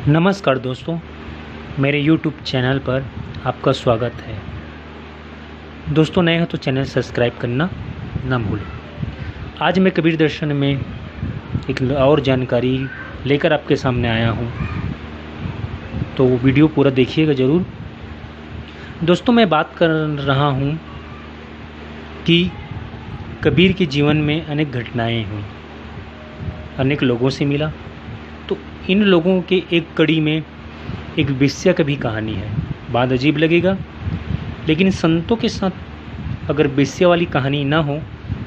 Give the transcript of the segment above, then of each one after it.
नमस्कार दोस्तों, मेरे YouTube चैनल पर आपका स्वागत है। दोस्तों, नए हो तो चैनल सब्सक्राइब करना ना भूलें। आज मैं कबीर दर्शन में एक और जानकारी लेकर आपके सामने आया हूँ, तो वीडियो पूरा देखिएगा ज़रूर। दोस्तों, मैं बात कर रहा हूँ कि कबीर के जीवन में अनेक घटनाएं हुई, अनेक लोगों से मिला। तो इन लोगों के एक कड़ी में एक वेश्या की भी कहानी है। बात अजीब लगेगा, लेकिन संतों के साथ अगर वेश्या वाली कहानी ना हो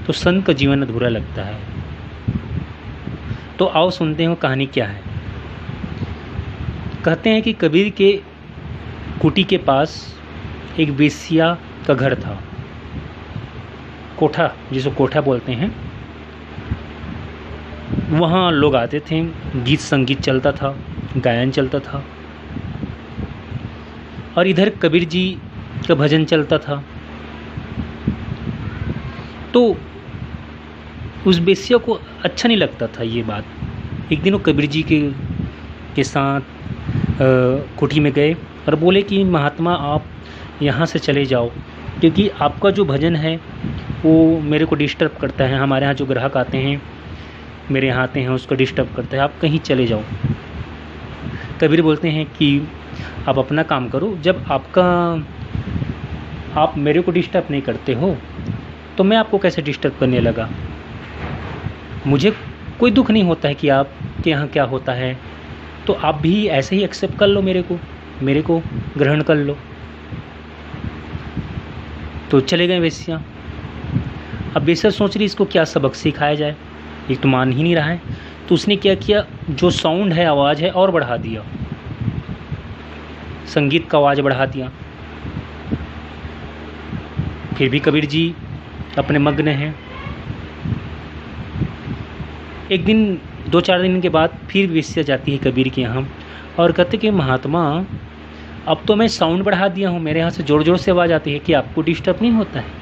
तो संत का जीवन अधूरा लगता है। तो आओ सुनते हैं वो कहानी क्या है। कहते हैं कि कबीर के कुटी के पास एक वेश्या का घर था, कोठा, जिसको कोठा बोलते हैं। वहाँ लोग आते थे, गीत संगीत चलता था, गायन चलता था, और इधर कबीर जी का भजन चलता था। तो उस वेश्या को अच्छा नहीं लगता था ये बात। एक दिन वो कबीर जी के साथ कुटी में गए और बोले कि महात्मा, आप यहाँ से चले जाओ, क्योंकि आपका जो भजन है वो मेरे को डिस्टर्ब करता है। हमारे यहाँ जो ग्राहक आते हैं, मेरे यहाँ आते हैं, उसको डिस्टर्ब करता है, आप कहीं चले जाओ। कबीर बोलते हैं कि आप अपना काम करो, जब आप मेरे को डिस्टर्ब नहीं करते हो तो मैं आपको कैसे डिस्टर्ब करने लगा। मुझे कोई दुख नहीं होता है कि आपके यहाँ क्या होता है, तो आप भी ऐसे ही एक्सेप्ट कर लो, मेरे को ग्रहण कर लो। तो चले गए वेश्या। अब वेश्या सोच रही इसको क्या सबक सिखाया जाए, एक तो मान ही नहीं रहा है। तो उसने क्या किया, जो साउंड है, आवाज़ है, और बढ़ा दिया, संगीत का आवाज़ बढ़ा दिया। फिर भी कबीर जी अपने मग्न हैं। एक दिन 2-4 दिन के बाद फिर वेश्या जाती है कबीर के यहाँ और कहते कि महात्मा, अब तो मैं साउंड बढ़ा दिया हूँ, मेरे यहाँ से ज़ोर ज़ोर से आवाज़ आती है, कि आपको डिस्टर्ब नहीं होता है।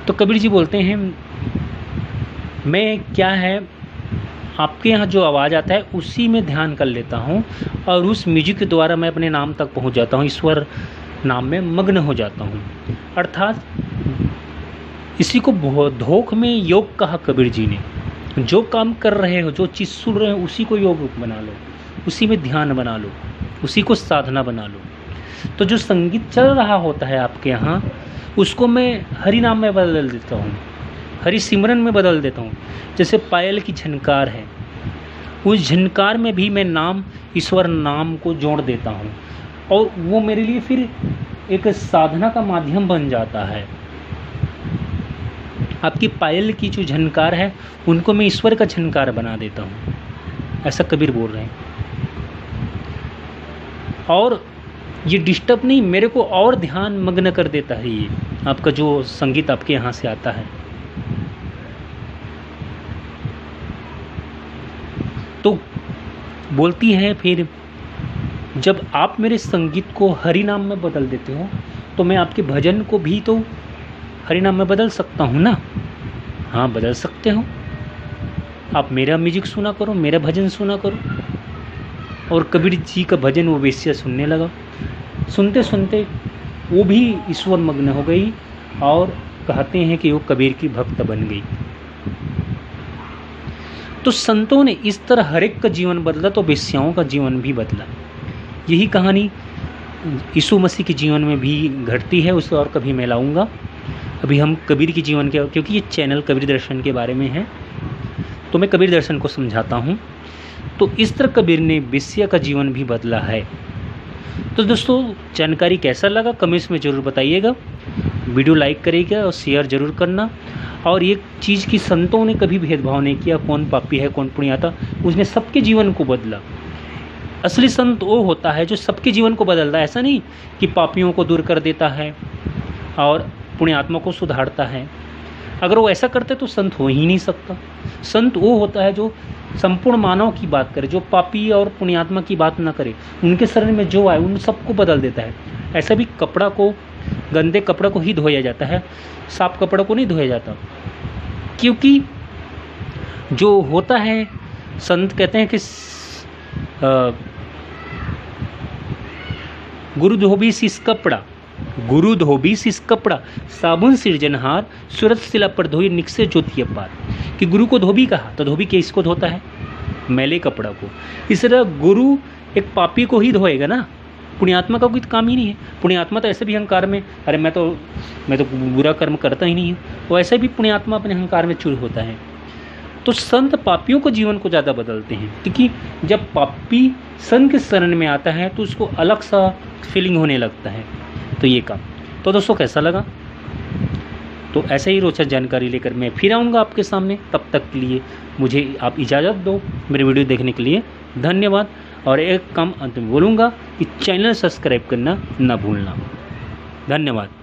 तो कबीर जी बोलते हैं, मैं क्या है, आपके यहाँ जो आवाज़ आता है उसी में ध्यान कर लेता हूँ, और उस म्यूजिक के द्वारा मैं अपने नाम तक पहुँच जाता हूँ, ईश्वर नाम में मग्न हो जाता हूँ। अर्थात इसी को धोख में योग कहा कबीर जी ने। जो काम कर रहे हो, जो चीज़ सुन रहे हो, उसी को योग बना लो, उसी में ध्यान बना लो, उसी को साधना बना लो। तो जो संगीत चल रहा होता है आपके यहाँ, उसको मैं हरि नाम में बदल देता हूँ, हरि सिमरन में बदल देता हूँ। जैसे पायल की झनकार है, उस झनकार में भी मैं नाम, ईश्वर नाम को जोड़ देता हूँ, और वो मेरे लिए फिर एक साधना का माध्यम बन जाता है। आपकी पायल की जो झनकार है, उनको मैं ईश्वर का झनकार बना देता हूँ, ऐसा कबीर बोल रहे हैं। और ये डिस्टर्ब नहीं, मेरे को और ध्यान मग्न कर देता है ये आपका जो संगीत आपके यहाँ से आता है। तो बोलती है, फिर जब आप मेरे संगीत को हरि नाम में बदल देते हो, तो मैं आपके भजन को भी तो हरि नाम में बदल सकता हूँ ना। हाँ, बदल सकते हो। आप मेरा म्यूजिक सुना करो, मेरा भजन सुना करो। और कबीर जी का भजन वो वेश्या सुनने लगा। सुनते सुनते वो भी ईश्वर मग्न हो गई, और कहते हैं कि वो कबीर की भक्त बन गई। तो संतों ने इस तरह हर एक का जीवन बदला, तो वेश्याओं का जीवन भी बदला। यही कहानी यीशु मसीह के जीवन में भी घटती है, उसे और कभी मैं लाऊंगा। अभी हम कबीर के जीवन के, क्योंकि ये चैनल कबीर दर्शन के बारे में है, तो मैं कबीर दर्शन को समझाता हूँ। तो इस तरह कबीर ने वेश्या का जीवन भी बदला है। तो दोस्तों, जानकारी कैसा लगा कमेंट्स में ज़रूर बताइएगा। वीडियो लाइक करिएगा और शेयर ज़रूर करना। और एक चीज़ की, संतों ने कभी भेदभाव नहीं किया, कौन पापी है कौन पुण्यात्मा, उसने सबके जीवन को बदला। असली संत वो होता है जो सबके जीवन को बदलता है। ऐसा नहीं कि पापियों को दूर कर देता है और पुण्यात्मा को सुधारता है। अगर वो ऐसा करते तो संत हो ही नहीं सकता। संत वो होता है जो संपूर्ण मानव की बात करे, जो पापी और पुण्यात्मा की बात ना करे, उनके शरण में जो आए उन सबको बदल देता है। ऐसा भी कपड़ा को, गंदे कपड़ा को ही धोया जाता है, साफ कपड़ा को नहीं धोया जाता। क्योंकि जो होता है संत कहते हैं कि गुरु धोबी सिस कपड़ा, गुरु धोबी सिस कपड़ा, साबुन सिरजनहार, सूरत सिला पर धोई निकसे ज्योति अपार। कि गुरु को धोबी कहा, तो धोबी किसको धोता है? मैले कपड़ा को। इस तरह गुरु एक पापी को ही धोएगा ना, पुण्यात्मा का कोई काम ही नहीं है। पुण्यात्मा तो ऐसे भी अहंकार में, अरे मैं तो बुरा कर्म करता ही नहीं हूँ, वो ऐसे भी पुण्यात्मा अपने अहंकार में चूर होता है। तो संत पापियों को जीवन को ज़्यादा बदलते हैं, क्योंकि जब पापी संत के शरण में आता है तो उसको अलग सा फीलिंग होने लगता है। तो ये काम, तो दोस्तों कैसा लगा? तो ऐसे ही रोचक जानकारी लेकर मैं फिर आऊँगा आपके सामने। तब तक के लिए मुझे आप इजाज़त दो। मेरे वीडियो देखने के लिए धन्यवाद। और एक काम अंत में बोलूँगा कि चैनल सब्सक्राइब करना ना भूलना। धन्यवाद।